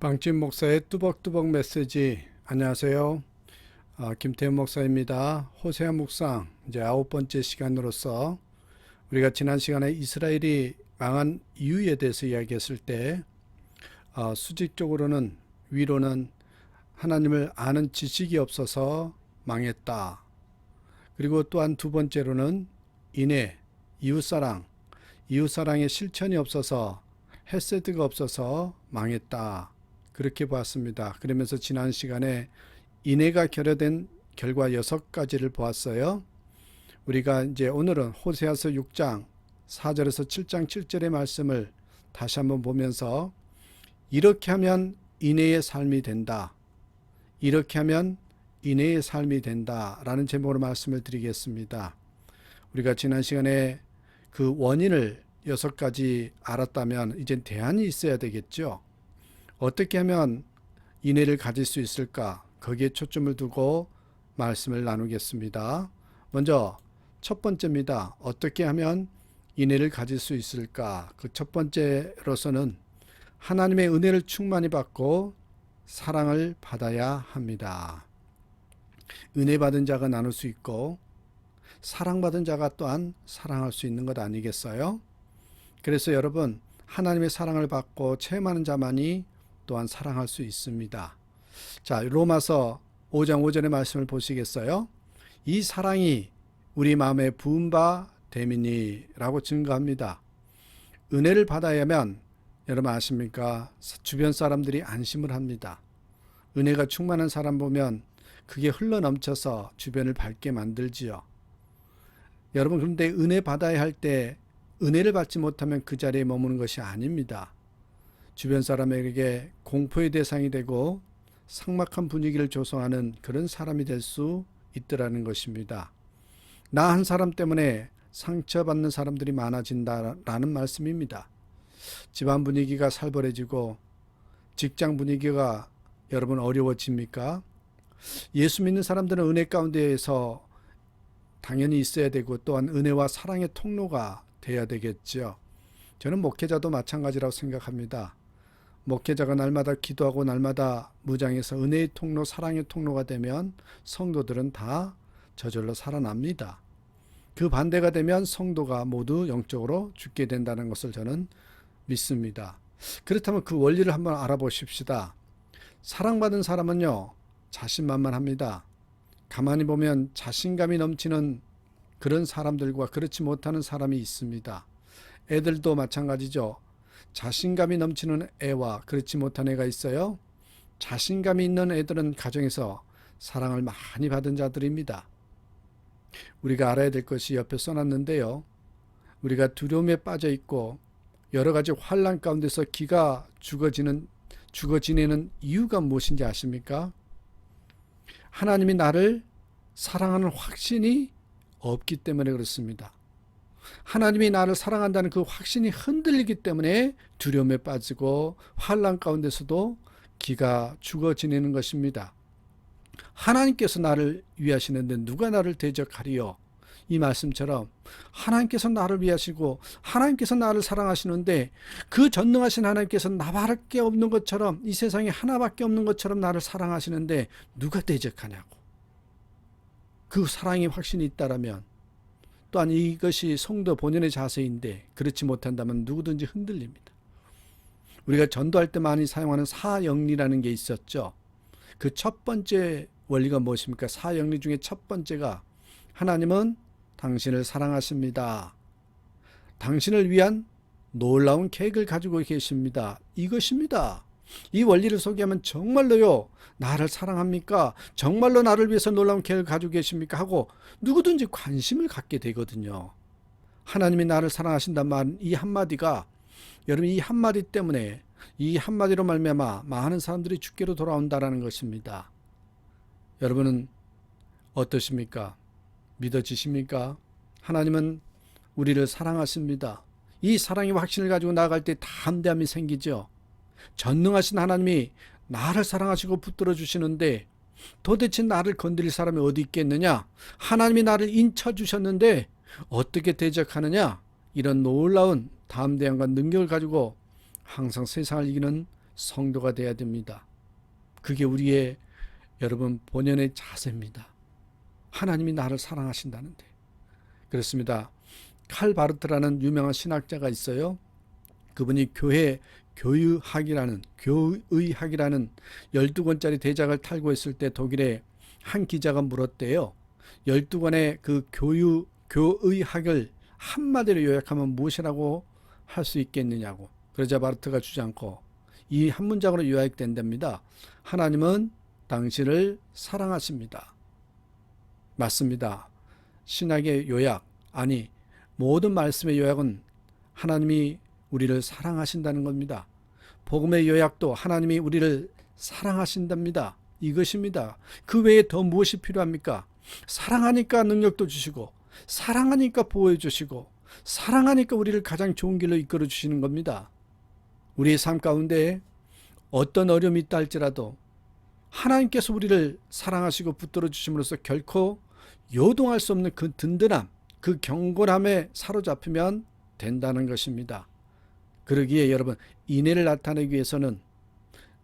방진 목사의 뚜벅뚜벅 메시지. 안녕하세요. 김태현 목사입니다. 호세아 묵상 이제 9번째 시간으로서 우리가 지난 시간에 이스라엘이 망한 이유에 대해서 이야기했을 때 수직적으로는 위로는 하나님을 아는 지식이 없어서 망했다. 그리고 또한 두 번째로는 인애, 이웃사랑의 실천이 없어서 헤세드가 없어서 망했다. 그렇게 보았습니다. 그러면서 지난 시간에 인애가 결여된 결과 6가지를 보았어요. 우리가 이제 오늘은 호세아서 6장 4절에서 7장 7절의 말씀을 다시 한번 보면서 이렇게 하면 인애의 삶이 된다. 이렇게 하면 인애의 삶이 된다. 라는 제목으로 말씀을 드리겠습니다. 우리가 지난 시간에 그 원인을 6가지 알았다면 이젠 대안이 있어야 되겠죠. 어떻게 하면 인애를 가질 수 있을까? 거기에 초점을 두고 말씀을 나누겠습니다. 먼저 첫 번째입니다. 어떻게 하면 인애를 가질 수 있을까? 그 첫 번째로서는 하나님의 은혜를 충만히 받고 사랑을 받아야 합니다. 은혜 받은 자가 나눌 수 있고 사랑받은 자가 또한 사랑할 수 있는 것 아니겠어요? 그래서 여러분, 하나님의 사랑을 받고 체험하는 자만이 또한 사랑할 수 있습니다. 자, 로마서 5장 5절의 말씀을 보시겠어요? 이 사랑이 우리 마음에 부은 바 됨이니라고 증거합니다. 은혜를 받아야 하면 여러분 아십니까? 주변 사람들이 안심을 합니다. 은혜가 충만한 사람 보면 그게 흘러넘쳐서 주변을 밝게 만들지요. 여러분, 그런데 은혜 받아야 할 때 은혜를 받지 못하면 그 자리에 머무는 것이 아닙니다. 주변 사람에게 공포의 대상이 되고 삭막한 분위기를 조성하는 그런 사람이 될 수 있더라는 것입니다. 나 한 사람 때문에 상처받는 사람들이 많아진다라는 말씀입니다. 집안 분위기가 살벌해지고 직장 분위기가 여러분 어려워집니까? 예수 믿는 사람들은 은혜 가운데에서 당연히 있어야 되고 또한 은혜와 사랑의 통로가 돼야 되겠죠. 저는 목회자도 마찬가지라고 생각합니다. 목회자가 날마다 기도하고 날마다 무장해서 은혜의 통로, 사랑의 통로가 되면 성도들은 다 저절로 살아납니다. 그 반대가 되면 성도가 모두 영적으로 죽게 된다는 것을 저는 믿습니다. 그렇다면 그 원리를 한번 알아보십시다. 사랑받은 사람은요, 자신만만합니다. 가만히 보면 자신감이 넘치는 그런 사람들과 그렇지 못하는 사람이 있습니다. 애들도 마찬가지죠. 자신감이 넘치는 애와 그렇지 못한 애가 있어요. 자신감이 있는 애들은 가정에서 사랑을 많이 받은 자들입니다. 우리가 알아야 될 것이 옆에 써놨는데요. 우리가 두려움에 빠져 있고 여러 가지 환난 가운데서 기가 죽어 지내는 이유가 무엇인지 아십니까? 하나님이 나를 사랑하는 확신이 없기 때문에 그렇습니다. 하나님이 나를 사랑한다는 그 확신이 흔들리기 때문에 두려움에 빠지고 환난 가운데서도 기가 죽어 지내는 것입니다. 하나님께서 나를 위하시는데 누가 나를 대적하리요? 이 말씀처럼 하나님께서 나를 위하시고 하나님께서 나를 사랑하시는데 그 전능하신 하나님께서 나밖에 없는 것처럼, 이 세상에 하나밖에 없는 것처럼 나를 사랑하시는데 누가 대적하냐고. 그 사랑의 확신이 있다라면, 또한 이것이 성도 본연의 자세인데 그렇지 못한다면 누구든지 흔들립니다. 우리가 전도할 때 많이 사용하는 사영리라는 게 있었죠. 그 첫 번째 원리가 무엇입니까? 사영리 중에 첫 번째가 하나님은 당신을 사랑하십니다. 당신을 위한 놀라운 계획을 가지고 계십니다. 이것입니다. 이 원리를 소개하면 정말로요, 나를 사랑합니까? 정말로 나를 위해서 놀라운 계획을 가지고 계십니까? 하고 누구든지 관심을 갖게 되거든요. 하나님이 나를 사랑하신다는 말, 이 한마디가, 여러분, 이 한마디 때문에, 이 한마디로 말미암아 많은 사람들이 주께로 돌아온다라는 것입니다. 여러분은 어떠십니까? 믿어지십니까? 하나님은 우리를 사랑하십니다. 이 사랑의 확신을 가지고 나아갈 때 담대함이 생기죠. 전능하신 하나님이 나를 사랑하시고 붙들어 주시는데 도대체 나를 건드릴 사람이 어디 있겠느냐? 하나님이 나를 인쳐 주셨는데 어떻게 대적하느냐? 이런 놀라운 담대함과 능력을 가지고 항상 세상을 이기는 성도가 돼야 됩니다. 그게 우리의 여러분 본연의 자세입니다. 하나님이 나를 사랑하신다는데. 그렇습니다. 칼 바르트라는 유명한 신학자가 있어요. 그분이 교의학이라는 12권짜리 대작을 탈고했을 때 독일의 한 기자가 물었대요. 12권의 그 교의학을 한마디로 요약하면 무엇이라고 할 수 있겠느냐고. 그러자 바르트가 주지 않고 이 한 문장으로 요약된답니다. 하나님은 당신을 사랑하십니다. 맞습니다. 신학의 요약, 아니 모든 말씀의 요약은 하나님이 우리를 사랑하신다는 겁니다. 복음의 요약도 하나님이 우리를 사랑하신답니다. 이것입니다. 그 외에 더 무엇이 필요합니까? 사랑하니까 능력도 주시고, 사랑하니까 보호해 주시고, 사랑하니까 우리를 가장 좋은 길로 이끌어 주시는 겁니다. 우리의 삶 가운데 어떤 어려움이 있다 할지라도 하나님께서 우리를 사랑하시고 붙들어 주심으로써 결코 요동할 수 없는 그 든든함, 그 경건함에 사로잡히면 된다는 것입니다. 그러기에 여러분, 인애를 나타내기 위해서는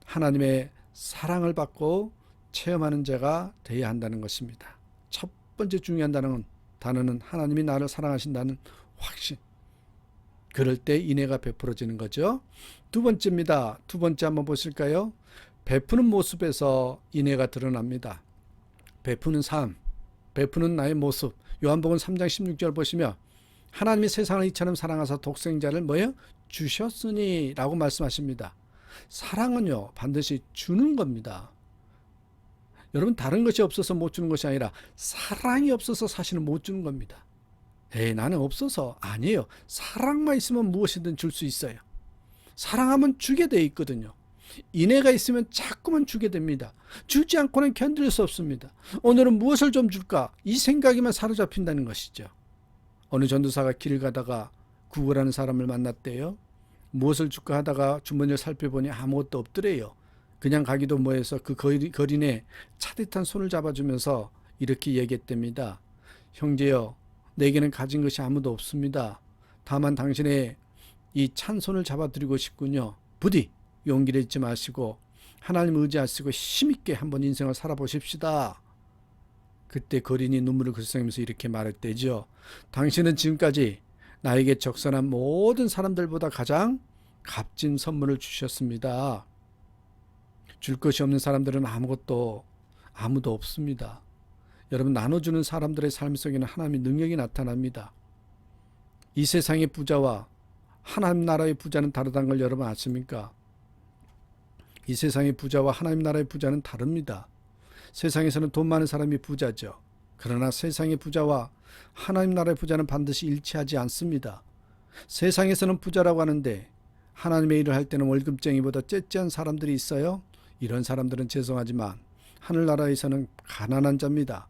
하나님의 사랑을 받고 체험하는 자가 되어야 한다는 것입니다. 첫 번째 중요한 단어는 하나님이 나를 사랑하신다는 확신. 그럴 때 인애가 베풀어지는 거죠. 두 번째입니다. 두 번째 한번 보실까요? 베푸는 모습에서 인애가 드러납니다. 베푸는 삶, 베푸는 나의 모습. 요한복음 3장 16절 보시면 하나님이 세상을 이처럼 사랑하사 독생자를 뭐예요? 주셨으니 라고 말씀하십니다. 사랑은요 반드시 주는 겁니다. 여러분, 다른 것이 없어서 못 주는 것이 아니라 사랑이 없어서 사실은 못 주는 겁니다. 나는 없어서 아니에요. 사랑만 있으면 무엇이든 줄 수 있어요. 사랑하면 주게 돼 있거든요. 인애가 있으면 자꾸만 주게 됩니다. 주지 않고는 견딜 수 없습니다. 오늘은 무엇을 좀 줄까? 이 생각에만 사로잡힌다는 것이죠. 어느 전도사가 길을 가다가 구걸하는 사람을 만났대요. 무엇을 줄까 하다가 주머니를 살펴보니 아무것도 없더래요. 그냥 가기도 뭐해서 그 거린의 차듯한 손을 잡아주면서 이렇게 얘기했답니다. 형제여, 내게는 가진 것이 아무도 없습니다. 다만 당신의 이 찬 손을 잡아드리고 싶군요. 부디 용기를 잊지 마시고 하나님 의지하시고 힘있게 한번 인생을 살아보십시다. 그때 거린이 눈물을 글썽이면서 이렇게 말했대죠. 당신은 지금까지 나에게 적선한 모든 사람들보다 가장 값진 선물을 주셨습니다. 줄 것이 없는 사람들은 아무도 없습니다. 여러분, 나눠주는 사람들의 삶 속에는 하나님의 능력이 나타납니다. 이 세상의 부자와 하나님 나라의 부자는 다르다는 걸 여러분 아십니까? 이 세상의 부자와 하나님 나라의 부자는 다릅니다. 세상에서는 돈 많은 사람이 부자죠. 그러나 세상의 부자와 하나님 나라의 부자는 반드시 일치하지 않습니다. 세상에서는 부자라고 하는데 하나님의 일을 할 때는 월급쟁이보다 째째한 사람들이 있어요. 이런 사람들은 죄송하지만 하늘나라에서는 가난한 자입니다.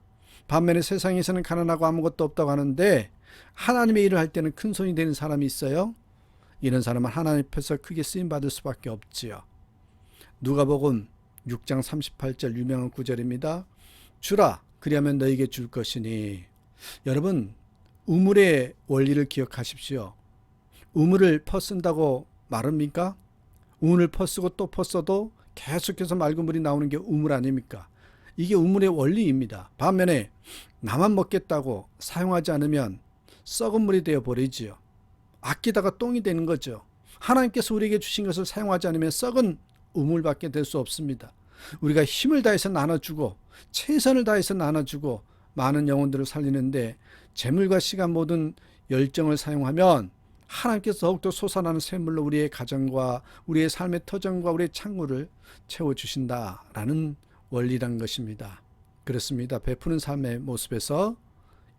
반면에 세상에서는 가난하고 아무것도 없다고 하는데 하나님의 일을 할 때는 큰 손이 되는 사람이 있어요. 이런 사람은 하나님 앞에서 크게 쓰임받을 수밖에 없지요. 누가복음 6장 38절 유명한 구절입니다. 주라, 그리하면 너에게 줄 것이니. 여러분, 우물의 원리를 기억하십시오. 우물을 퍼쓴다고 마릅니까? 우물을 퍼쓰고 또 퍼써도 계속해서 맑은 물이 나오는 게 우물 아닙니까? 이게 우물의 원리입니다. 반면에 나만 먹겠다고 사용하지 않으면 썩은 물이 되어버리지요. 아끼다가 똥이 되는 거죠. 하나님께서 우리에게 주신 것을 사용하지 않으면 썩은 우물밖에 될 수 없습니다. 우리가 힘을 다해서 나눠주고 최선을 다해서 나눠주고 많은 영혼들을 살리는데 재물과 시간 모든 열정을 사용하면 하나님께서 더욱더 솟아나는 샘물로 우리의 가정과 우리의 삶의 터전과 우리의 창고를 채워주신다라는 원리란 것입니다. 그렇습니다. 베푸는 삶의 모습에서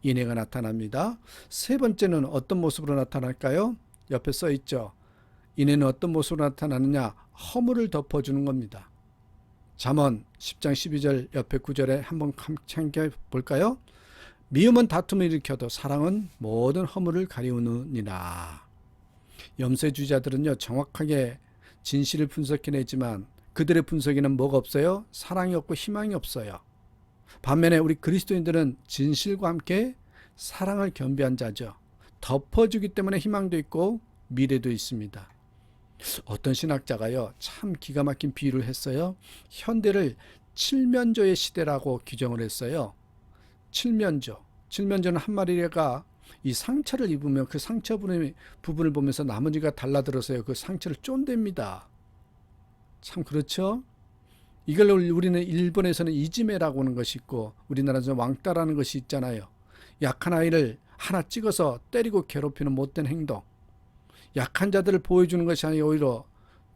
인애가 나타납니다. 세 번째는 어떤 모습으로 나타날까요? 옆에 써 있죠. 인애는 어떤 모습으로 나타나느냐? 허물을 덮어주는 겁니다. 잠언 10장 12절 옆에 구절에 한번 참겨 볼까요? 미움은 다툼을 일으켜도 사랑은 모든 허물을 가리우느니라. 염세주의자들은요, 정확하게 진실을 분석해내지만 그들의 분석에는 뭐가 없어요? 사랑이 없고 희망이 없어요. 반면에 우리 그리스도인들은 진실과 함께 사랑을 겸비한 자죠. 덮어주기 때문에 희망도 있고 미래도 있습니다. 어떤 신학자가요, 참 기가 막힌 비유를 했어요. 현대를 칠면조의 시대라고 규정을 했어요. 칠면조. 칠면조는 한 마리가 이 상처를 입으면 그 상처 부분을 보면서 나머지가 달라들어서요, 그 상처를 쫀댑니다. 참 그렇죠? 이걸 우리는 일본에서는 이지메라고 하는 것이 있고 우리나라에서는 왕따라는 것이 있잖아요. 약한 아이를 하나 찍어서 때리고 괴롭히는 못된 행동. 약한 자들을 보여주는 것이 아니라 오히려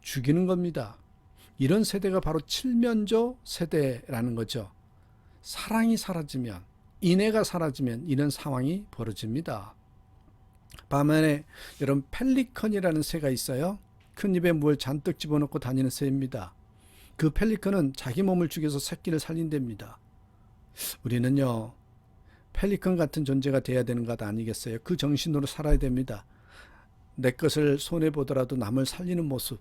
죽이는 겁니다. 이런 세대가 바로 칠면조 세대라는 거죠. 사랑이 사라지면, 인애가 사라지면 이런 상황이 벌어집니다. 반면에 여러분 펠리컨이라는 새가 있어요. 큰 입에 물 잔뜩 집어넣고 다니는 새입니다. 그 펠리컨은 자기 몸을 죽여서 새끼를 살린답니다. 우리는요, 펠리컨 같은 존재가 돼야 되는 것 아니겠어요? 그 정신으로 살아야 됩니다. 내 것을 손해보더라도 남을 살리는 모습.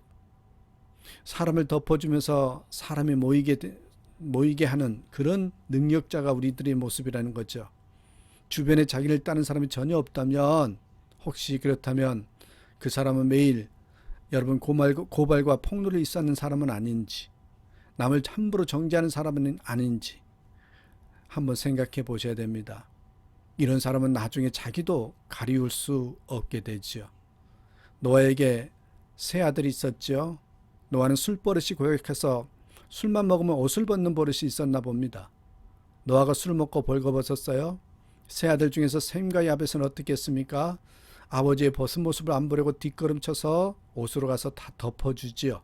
사람을 덮어주면서 사람이 모이게 하는 그런 능력자가 우리들의 모습이라는 거죠. 주변에 자기를 따는 사람이 전혀 없다면, 혹시 그렇다면 그 사람은 매일 여러분 고발과 폭로를 일삼는 사람은 아닌지, 남을 함부로 정죄하는 사람은 아닌지 한번 생각해 보셔야 됩니다. 이런 사람은 나중에 자기도 가리울 수 없게 되죠. 노아에게 세 아들이 있었죠. 노아는 술버릇이 고약해서 술만 먹으면 옷을 벗는 버릇이 있었나 봅니다. 노아가 술 먹고 벌거벗었어요. 세 아들 중에서 셈과 야벳은 어떻게 했습니까? 아버지의 벗은 모습을 안 보려고 뒷걸음쳐서 옷으로 가서 다 덮어주지요.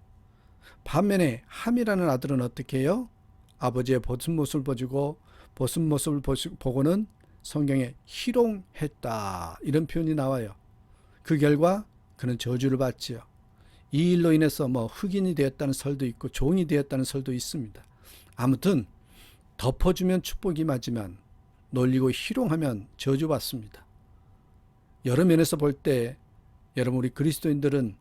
반면에 함이라는 아들은 어떻게 해요? 아버지의 벗은 모습을 벗은 모습을 보고는 성경에 희롱했다 이런 표현이 나와요. 그 결과 그는 저주를 받지요. 이 일로 인해서 흑인이 되었다는 설도 있고 종이 되었다는 설도 있습니다. 아무튼 덮어주면 축복이 맞지만 놀리고 희롱하면 저주받습니다. 여러 면에서 볼 때 여러분 우리 그리스도인들은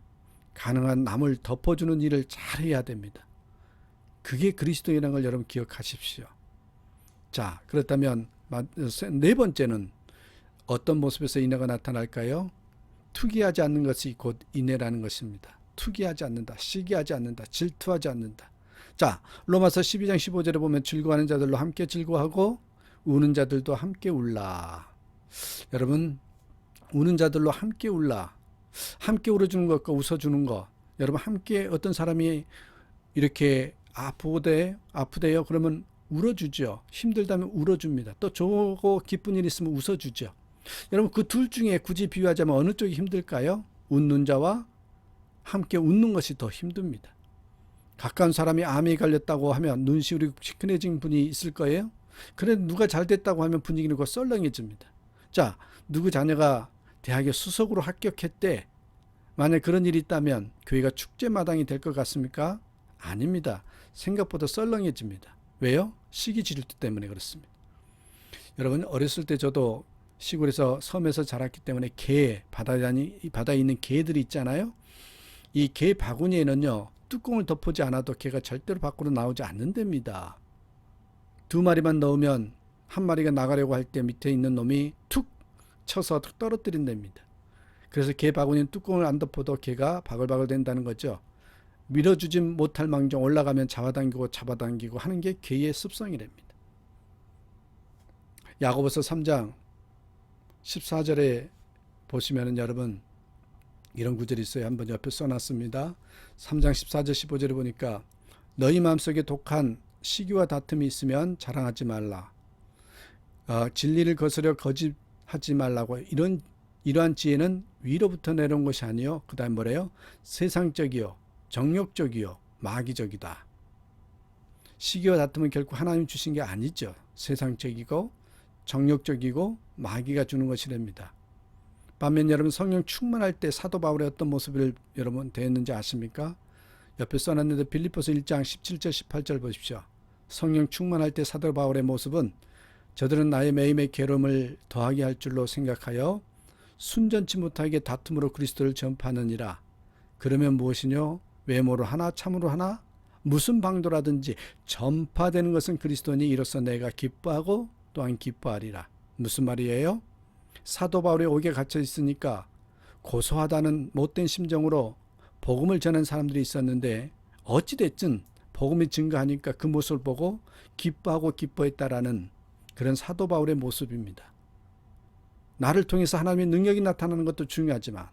가능한 남을 덮어주는 일을 잘해야 됩니다. 그게 그리스도인이라는 걸 여러분 기억하십시오. 자, 그렇다면 네 번째는 어떤 모습에서 인애가 나타날까요? 투기하지 않는 것이 곧 인애라는 것입니다. 투기하지 않는다, 시기하지 않는다, 질투하지 않는다. 자, 로마서 12장 15절에 보면 즐거워하는 자들로 함께 즐거워하고 우는 자들도 함께 울라. 여러분, 우는 자들로 함께 울라. 함께 울어주는 것과 웃어주는 것. 여러분 함께 어떤 사람이 이렇게 아프대요. 그러면 울어주죠. 힘들다면 울어줍니다. 또 좋고 기쁜 일 있으면 웃어주죠. 여러분 그 둘 중에 굳이 비유하자면 어느 쪽이 힘들까요? 웃는 자와 함께 웃는 것이 더 힘듭니다. 가까운 사람이 암에 걸렸다고 하면 눈시울이 시큰해진 분이 있을 거예요. 그런데 누가 잘 됐다고 하면 분위기는 썰렁해집니다. 자, 누구 자녀가 대학에 수석으로 합격했대. 만약 그런 일이 있다면 교회가 축제마당이 될 것 같습니까? 아닙니다. 생각보다 썰렁해집니다. 왜요? 시기 질투 때문에 그렇습니다. 여러분 어렸을 때 저도 시골에서 섬에서 자랐기 때문에 바다에 있는 개들이 있잖아요. 이 개 바구니에는요 뚜껑을 덮지 않아도 개가 절대로 밖으로 나오지 않는답니다. 두 마리만 넣으면 한 마리가 나가려고 할 때 밑에 있는 놈이 툭 쳐서 떨어뜨린답니다. 그래서 개 바구니는 뚜껑을 안 덮어도 개가 바글바글 된다는 거죠. 밀어주지 못할 망정 올라가면 잡아당기고 하는 게 개의 습성이랍니다. 야고보서 3장 14절에 보시면은 여러분 이런 구절이 있어요. 한번 옆에 써놨습니다. 3장 14절 15절에 보니까 너희 마음속에 독한 시기와 다툼이 있으면 자랑하지 말라. 진리를 거스려 거짓하지 말라고. 이러한 지혜는 위로부터 내려온 것이 아니요. 그 다음 뭐래요? 세상적이요, 정욕적이요, 마귀적이다. 시기와 다툼은 결코 하나님 주신 게 아니죠. 세상적이고 정욕적이고 마귀가 주는 것이랍니다. 반면 여러분 성령 충만할 때 사도 바울의 어떤 모습을 여러분 되었는지 아십니까? 옆에 써놨는데 빌립보서 1장 17절 18절 보십시오. 성령 충만할 때 사도 바울의 모습은 저들은 나의 매임의 괴로움을 더하게 할 줄로 생각하여 순전치 못하게 다툼으로 그리스도를 전파하느니라. 그러면 무엇이뇨? 외모로 하나 참으로 하나 무슨 방도라든지 전파되는 것은 그리스도니 이로써 내가 기뻐하고 또한 기뻐하리라. 무슨 말이에요? 사도 바울이 옥에 갇혀 있으니까 고소하다는 못된 심정으로 복음을 전한 사람들이 있었는데 어찌됐든 복음이 증거하니까 그 모습을 보고 기뻐하고 기뻐했다라는 그런 사도 바울의 모습입니다. 나를 통해서 하나님의 능력이 나타나는 것도 중요하지만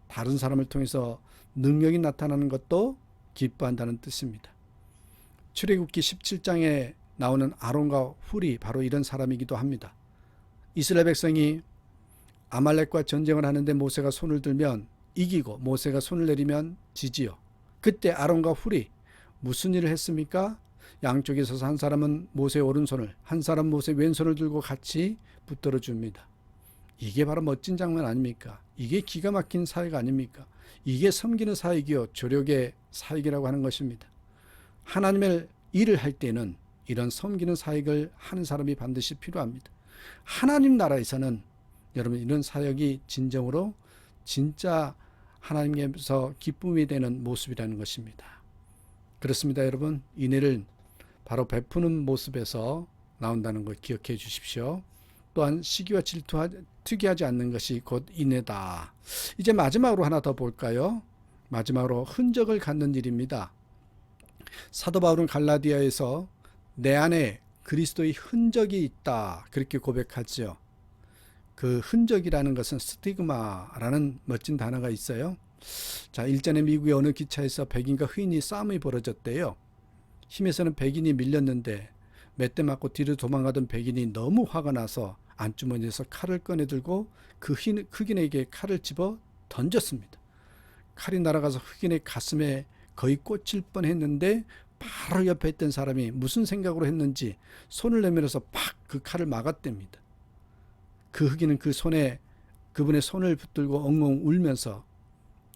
다른 사람을 통해서 능력이 나타나는 것도 기뻐한다는 뜻입니다. 출애굽기 17장에 나오는 아론과 훌이 바로 이런 사람이기도 합니다. 이스라엘 백성이 아말렉과 전쟁을 하는데 모세가 손을 들면 이기고 모세가 손을 내리면 지지요. 그때 아론과 훌이 무슨 일을 했습니까? 양쪽에 서서 한 사람은 모세의 오른손을, 한 사람은 모세의 왼손을 들고 같이 붙들어 줍니다. 이게 바로 멋진 장면 아닙니까? 이게 기가 막힌 사역 아닙니까? 이게 섬기는 사역이요, 조력의 사역이라고 하는 것입니다. 하나님의 일을 할 때는 이런 섬기는 사역을 하는 사람이 반드시 필요합니다. 하나님 나라에서는 여러분 이런 사역이 진정으로 진짜 하나님께서 기쁨이 되는 모습이라는 것입니다. 그렇습니다, 여러분. 인애를 바로 베푸는 모습에서 나온다는 걸 기억해 주십시오. 또한 시기와 질투와 특이하지 않는 것이 곧 인애다. 이제 마지막으로 하나 더 볼까요? 마지막으로 흔적을 갖는 일입니다. 사도 바울은 갈라디아에서 내 안에 그리스도의 흔적이 있다 그렇게 고백하죠. 그 흔적이라는 것은 스티그마라는 멋진 단어가 있어요. 자, 일전에 미국의 어느 기차에서 백인과 흑인이 싸움이 벌어졌대요. 힘에서는 백인이 밀렸는데 몇 대 맞고 뒤로 도망가던 백인이 너무 화가 나서 안주머니에서 칼을 꺼내 들고 그 흑인에게 칼을 집어 던졌습니다. 칼이 날아가서 흑인의 가슴에 거의 꽂힐 뻔했는데 바로 옆에 있던 사람이 무슨 생각으로 했는지 손을 내밀어서 팍 그 칼을 막았답니다. 그 흑인은 그분의 손을 붙들고 엉엉 울면서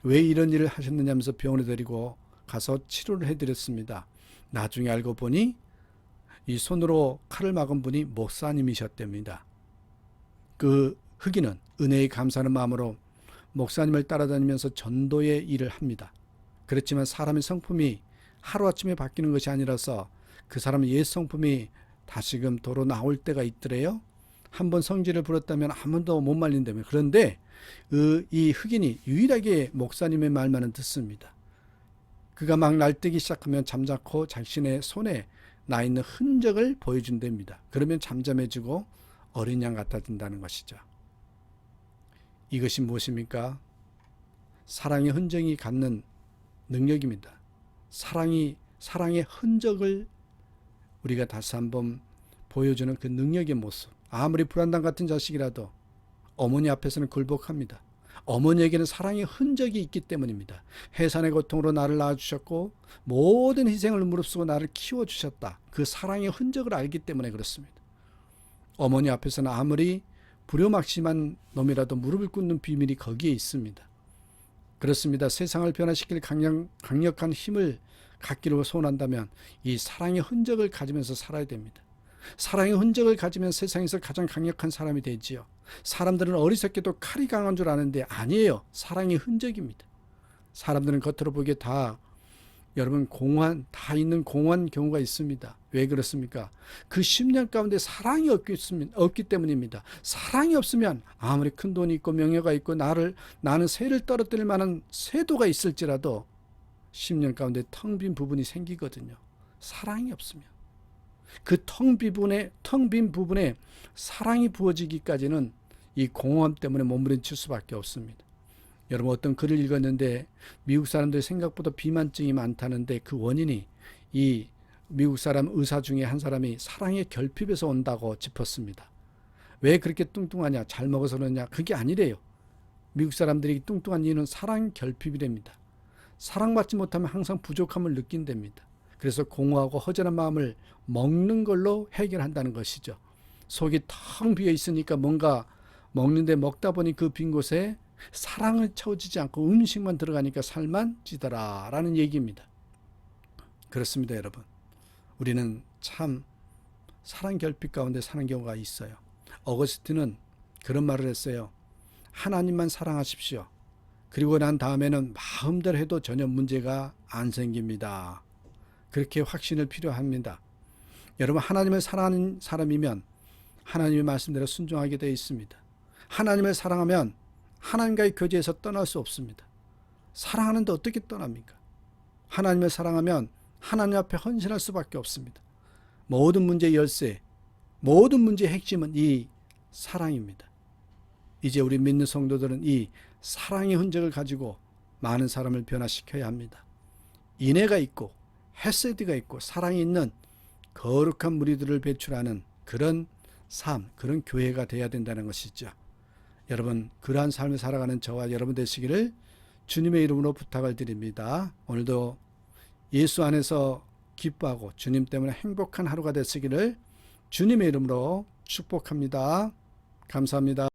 왜 이런 일을 하셨느냐면서 병원에 데리고 가서 치료를 해드렸습니다. 나중에 알고 보니 이 손으로 칼을 막은 분이 목사님이셨답니다. 그 흑인은 은혜에 감사하는 마음으로 목사님을 따라다니면서 전도의 일을 합니다. 그렇지만 사람의 성품이 하루아침에 바뀌는 것이 아니라서 그 사람의 옛 성품이 다시금 도로 나올 때가 있더래요. 한번 성질을 부렸다면 한 번도 못 말린다며. 그런데 이 흑인이 유일하게 목사님의 말만은 듣습니다. 그가 막 날뛰기 시작하면 잠자코 자신의 손에 나 있는 흔적을 보여준답니다. 그러면 잠잠해지고 어린 양 같아진다는 것이죠. 이것이 무엇입니까? 사랑의 흔적이 갖는 능력입니다. 사랑의 흔적을 우리가 다시 한번 보여주는 그 능력의 모습. 아무리 불안당 같은 자식이라도 어머니 앞에서는 굴복합니다. 어머니에게는 사랑의 흔적이 있기 때문입니다. 해산의 고통으로 나를 낳아주셨고 모든 희생을 무릅쓰고 나를 키워주셨다. 그 사랑의 흔적을 알기 때문에 그렇습니다. 어머니 앞에서는 아무리 불효막심한 놈이라도 무릎을 꿇는 비밀이 거기에 있습니다. 그렇습니다. 세상을 변화시킬 강력한 힘을 갖기를 소원한다면 이 사랑의 흔적을 가지면서 살아야 됩니다. 사랑의 흔적을 가지면 세상에서 가장 강력한 사람이 되지요. 사람들은 어리석게도 칼이 강한 줄 아는데 아니에요. 사랑의 흔적입니다. 사람들은 겉으로 보기에 여러분 다 있는 공허한 경우가 있습니다. 왜 그렇습니까? 그 10년 가운데 사랑이 없기 때문입니다. 사랑이 없으면 아무리 큰 돈이 있고 명예가 있고 나는 새를 떨어뜨릴 만한 세도가 있을지라도 10년 가운데 텅 빈 부분이 생기거든요. 사랑이 없으면. 그 텅 빈 부분에 사랑이 부어지기까지는 이 공허함 때문에 몸부림칠 수밖에 없습니다. 여러분 어떤 글을 읽었는데 미국 사람들 생각보다 비만증이 많다는데 그 원인이 이 미국 사람 의사 중에 한 사람이 사랑의 결핍에서 온다고 짚었습니다. 왜 그렇게 뚱뚱하냐? 잘 먹어서 그러냐? 그게 아니래요. 미국 사람들이 뚱뚱한 이유는 사랑 결핍이랍니다. 사랑받지 못하면 항상 부족함을 느낀답니다. 그래서 공허하고 허전한 마음을 먹는 걸로 해결한다는 것이죠. 속이 텅 비어 있으니까 뭔가 먹는데 먹다 보니 그 빈 곳에 사랑을 채워지지 않고 음식만 들어가니까 살만 찌더라 라는 얘기입니다. 그렇습니다, 여러분. 우리는 참 사랑 결핍 가운데 사는 경우가 있어요. 어거스틴은 그런 말을 했어요. 하나님만 사랑하십시오. 그리고 난 다음에는 마음대로 해도 전혀 문제가 안 생깁니다. 그렇게 확신을 필요합니다. 여러분 하나님을 사랑하는 사람이면 하나님의 말씀대로 순종하게 되어 있습니다. 하나님을 사랑하면 하나님과의 교제에서 떠날 수 없습니다. 사랑하는데 어떻게 떠납니까? 하나님을 사랑하면 하나님 앞에 헌신할 수밖에 없습니다. 모든 문제의 열쇠, 모든 문제의 핵심은 이 사랑입니다. 이제 우리 믿는 성도들은 이 사랑의 흔적을 가지고 많은 사람을 변화시켜야 합니다. 인애가 있고 헤세드가 있고 사랑이 있는 거룩한 무리들을 배출하는 그런 삶, 그런 교회가 되어야 된다는 것이죠. 여러분, 그러한 삶을 살아가는 저와 여러분 되시기를 주님의 이름으로 부탁을 드립니다. 오늘도 예수 안에서 기뻐하고 주님 때문에 행복한 하루가 되시기를 주님의 이름으로 축복합니다. 감사합니다.